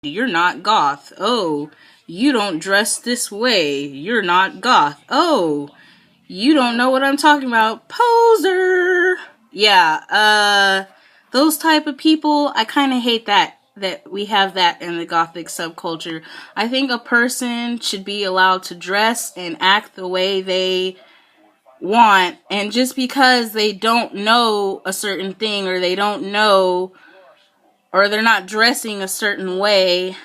you're not goth. Oh, you don't dress this way, you're not goth. Oh, you don't know what I'm talking about, poser. Yeah, those type of people, I kind of hate that we have that in the gothic subculture. I think a person should be allowed to dress and act the way they want, and just because they don't know a certain thing, or they don't know, or they're not dressing a certain way,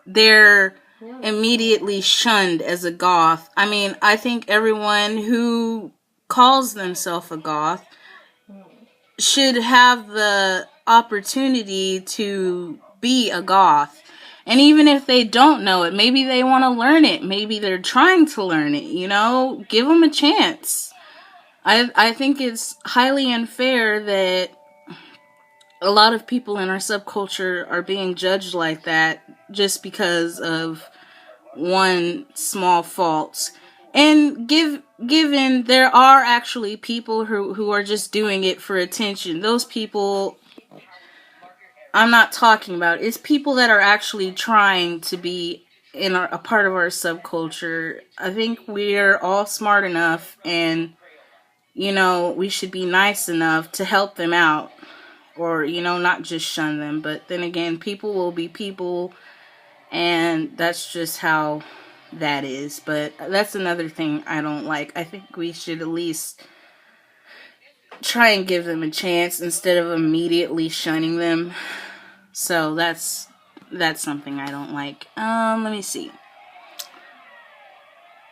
they're immediately shunned as a goth. I mean, I think everyone who calls themselves a goth should have the opportunity to be a goth. And even if they don't know it, maybe they want to learn it. Maybe they're trying to learn it, give them a chance. I think it's highly unfair that a lot of people in our subculture are being judged like that just because of one small fault. And given there are actually people who are just doing it for attention, those people I'm not talking about. It's people that are actually trying to be in a part of our subculture. I think we're all smart enough, and we should be nice enough to help them out, or not just shun them. But then again, people will be people, and that's just how that is. But that's another thing I don't like. I think we should at least try and give them a chance instead of immediately shunning them. So that's something I don't like. Let me see.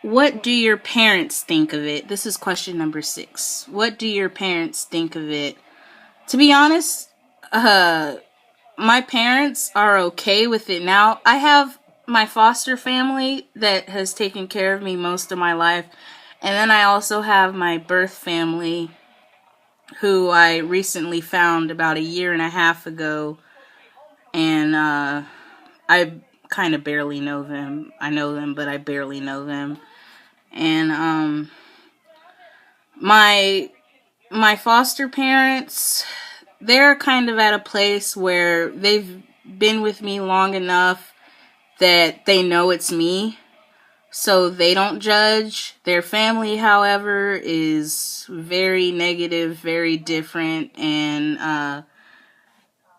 What do your parents think of it? This is question number 6. What do your parents think of it? To be honest, my parents are okay with it now. I have my foster family that has taken care of me most of my life. And then I also have my birth family, who I recently found about a year and a half ago. And I kind of barely know them. I know them, but I barely know them. And my foster parents, they're kind of at a place where they've been with me long enough that they know it's me, so they don't judge. Their family, however, is very negative, very different, and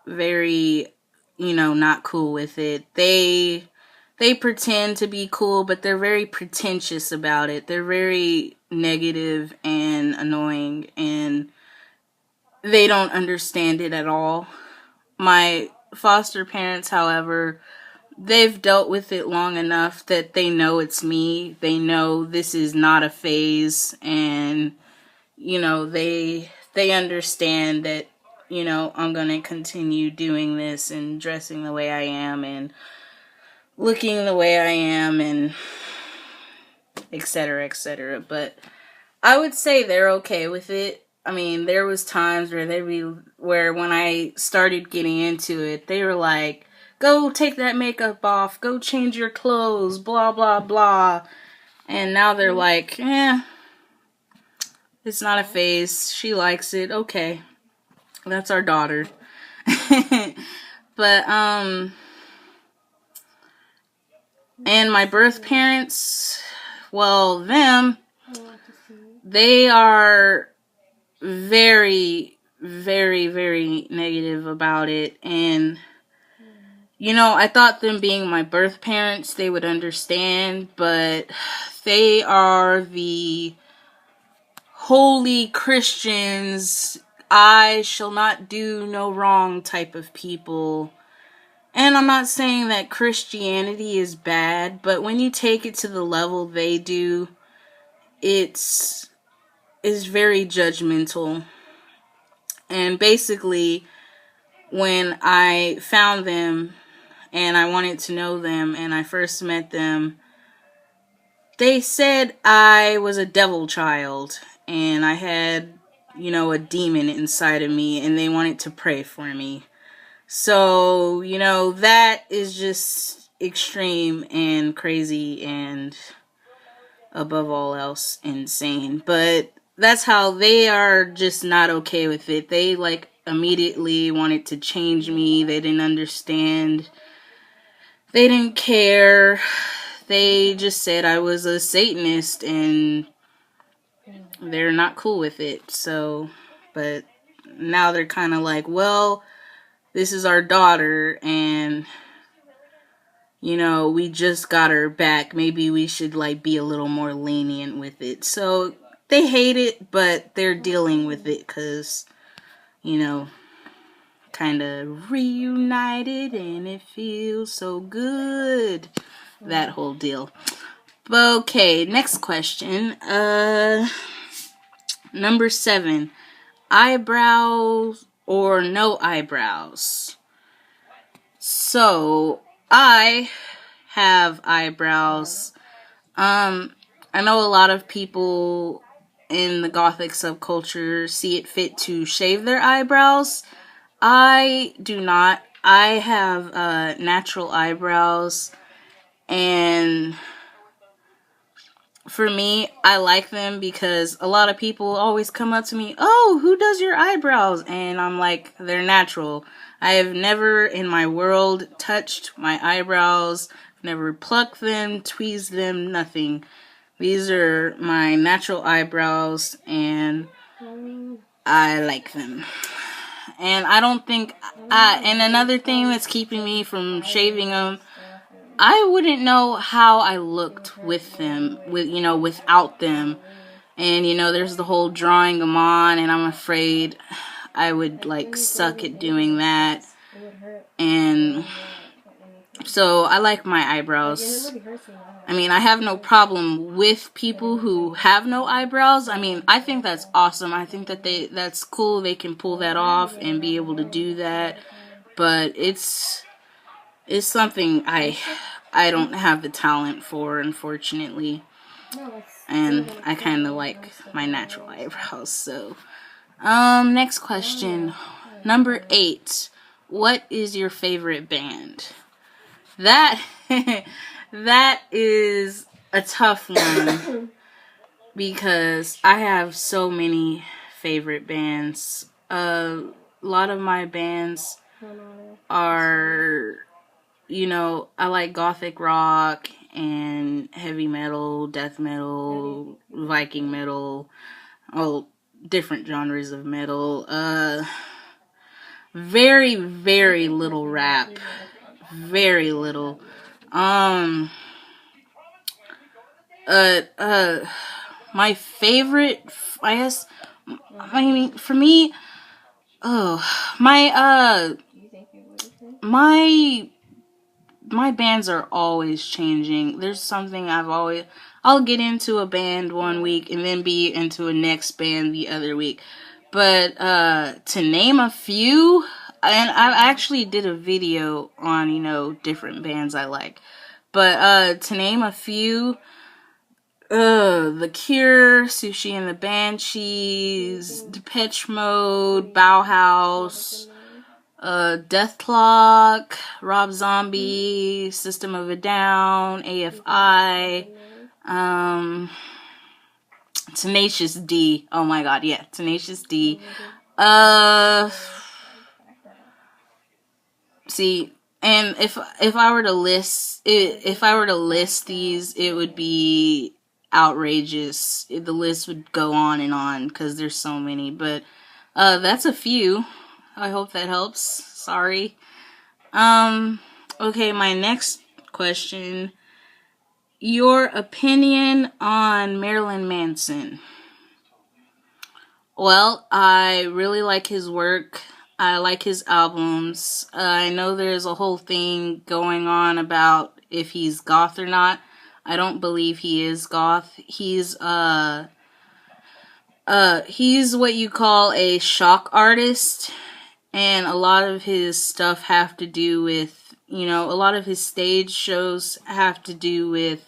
very, not cool with it. They pretend to be cool, but they're very pretentious about it. They're very negative and annoying, and they don't understand it at all. My foster parents, however, they've dealt with it long enough that they know it's me. They know this is not a phase, and they understand that I'm going to continue doing this and dressing the way I am and looking the way I am, and etc., etc. But I would say they're okay with it. I mean, there was times where when I started getting into it, they were like, go take that makeup off, go change your clothes, blah, blah, blah. And now they're like, it's not a phase. She likes it. Okay. That's our daughter. But, and my birth parents, well, they are very, very, very negative about it. And, I thought them being my birth parents, they would understand, but they are the holy Christians, I shall not do no wrong type of people. And I'm not saying that Christianity is bad, but when you take it to the level they do, is very judgmental. And basically, when I found them and I wanted to know them and I first met them, they said I was a devil child and I had, a demon inside of me, and they wanted to pray for me. So, that is just extreme and crazy and above all else insane. But that's how they are, just not okay with it. They immediately wanted to change me. They didn't understand They didn't care. They just said I was a Satanist, and they're not cool with it. So, but now they're kind of like, well, this is our daughter, and you know, we just got her back. Maybe we should like be a little more lenient with it. So they hate it, but they're dealing with it because, you know, kind of reunited and it feels so good. That whole deal. Okay, next question. Number 7. Eyebrows or no eyebrows? So, I have eyebrows. I know a lot of people in the Gothic subculture see it fit to shave their eyebrows. I do not. I have natural eyebrows, and for me, I like them because a lot of people always come up to me, oh, who does your eyebrows? And I'm like, they're natural. I have never in my world touched my eyebrows, never plucked them, tweezed them, nothing. These are my natural eyebrows, and I like them. And I don't think, and another thing that's keeping me from shaving them, I wouldn't know how I looked with them, without them. And, there's the whole drawing them on, and I'm afraid I would, suck at doing that. And so I like my eyebrows. I mean, I have no problem with people who have no eyebrows. I mean, I think that's awesome. I think that that's cool. They can pull that off and be able to do that. But it's something I don't have the talent for, unfortunately. And I kind of like my natural eyebrows. So, next question. Number 8. What is your favorite band? That that is a tough one because I have so many favorite bands. A lot of my bands are, I like gothic rock and heavy metal, death metal, Viking metal, different genres of metal. Very, very little rap. Very little. My favorite, I guess, I mean, for me, my bands are always changing. There's something I'll get into a band one week and then be into a next band the other week. But, to name a few, and I actually did a video on, different bands I like. But, to name a few, The Cure, Sushi and the Banshees, Depeche Mode, Bauhaus, Death Clock, Rob Zombie, System of a Down, AFI, Tenacious D. Oh my god, yeah, Tenacious D. See, and if I were to list these, it would be outrageous. The list would go on because there's so many. But that's a few. I hope that helps. Sorry. Okay, my next question. Your opinion on Marilyn Manson. Well, I really like his work. I like his albums. I know there's a whole thing going on about if he's goth or not. I don't believe he is goth. He's what you call a shock artist, and a lot of his stuff have to do with, a lot of his stage shows have to do with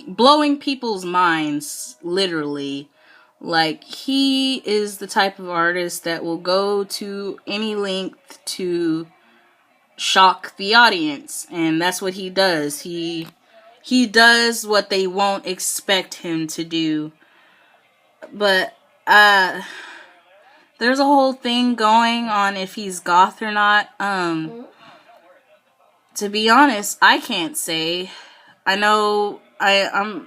blowing people's minds, literally. Like, he is the type of artist that will go to any length to shock the audience, and that's what he does. He does what they won't expect him to do. But the there's a whole thing going on if he's goth or not. To be honest, I can't say. I know in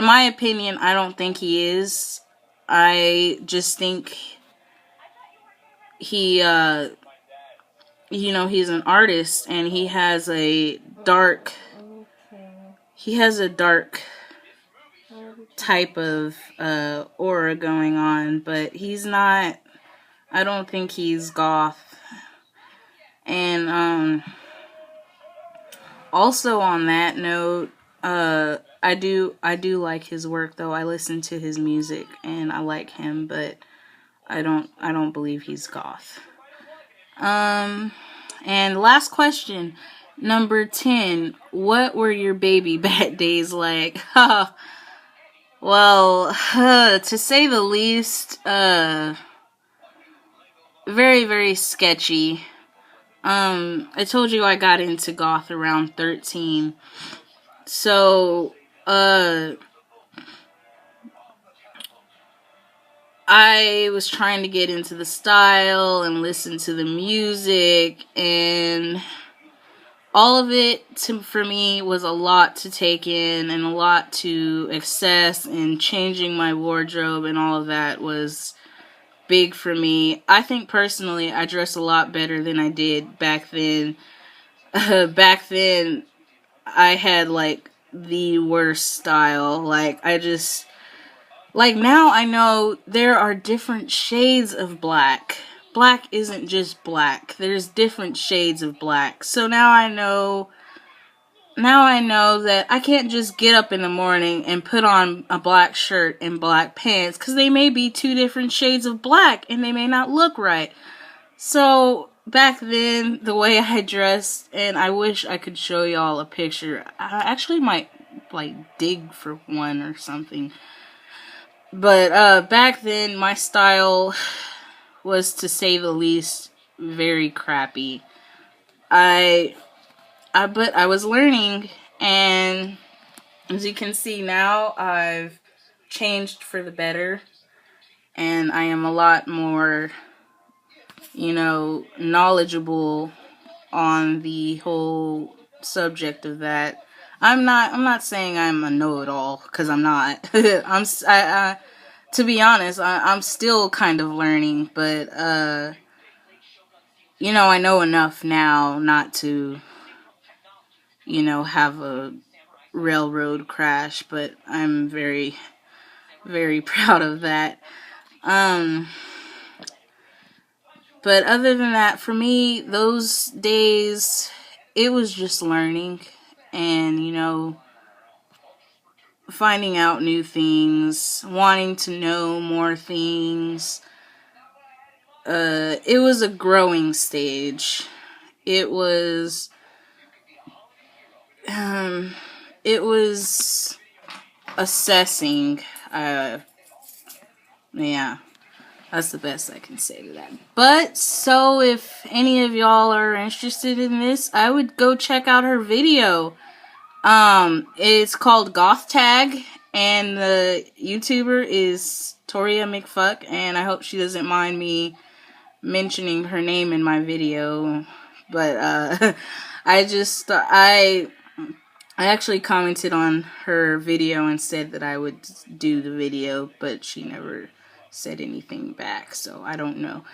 my opinion, I don't think he is. I just think he, he's an artist and he has a dark type of aura going on, but he's not, I don't think he's goth. And also on that note, I do like his work though. I listen to his music and I like him, but I don't believe he's goth. And last question, number 10. What were your baby bat days like? Well, to say the least, very, very sketchy. I told you I got into goth around 13. So, I was trying to get into the style and listen to the music, and all of it for me was a lot to take in and a lot to access, and changing my wardrobe and all of that was big for me. I think personally I dress a lot better than I did back then. Back then I had like the worst style. Like now I know there are different shades of black. Black isn't just black. There's different shades of black. So now I know that I can't just get up in the morning and put on a black shirt and black pants, because they may be two different shades of black and they may not look right. So back then, the way I dressed, and I wish I could show y'all a picture. I actually might like dig for one or something. But back then, my style was, to say the least, very crappy. But I was learning, and as you can see now, I've changed for the better, and I am a lot more, knowledgeable on the whole subject of that. I'm not saying I'm a know-it-all, because I'm not. To be honest, I'm still kind of learning, but I know enough now not to have a railroad crash, but I'm very, very proud of that. But other than that, for me, those days, it was just learning and, finding out new things, wanting to know more things. It was a growing stage. It was assessing. Yeah, that's the best I can say to that. But, so if any of y'all are interested in this, I would go check out her video. It's called Goth Tag, and the YouTuber is Toria McFuck, and I hope she doesn't mind me mentioning her name in my video. But, I actually commented on her video and said that I would do the video, but she never said anything back, so I don't know.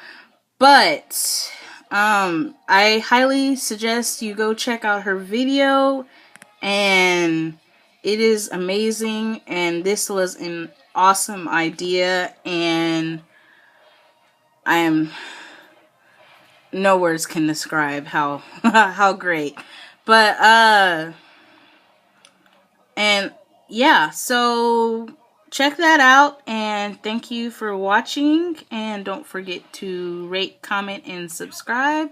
But I highly suggest you go check out her video, and it is amazing, and this was an awesome idea, and no words can describe how how great. But and yeah, so check that out, and thank you for watching, and don't forget to rate, comment, and subscribe,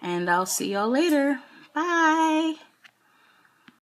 and I'll see y'all later. Bye.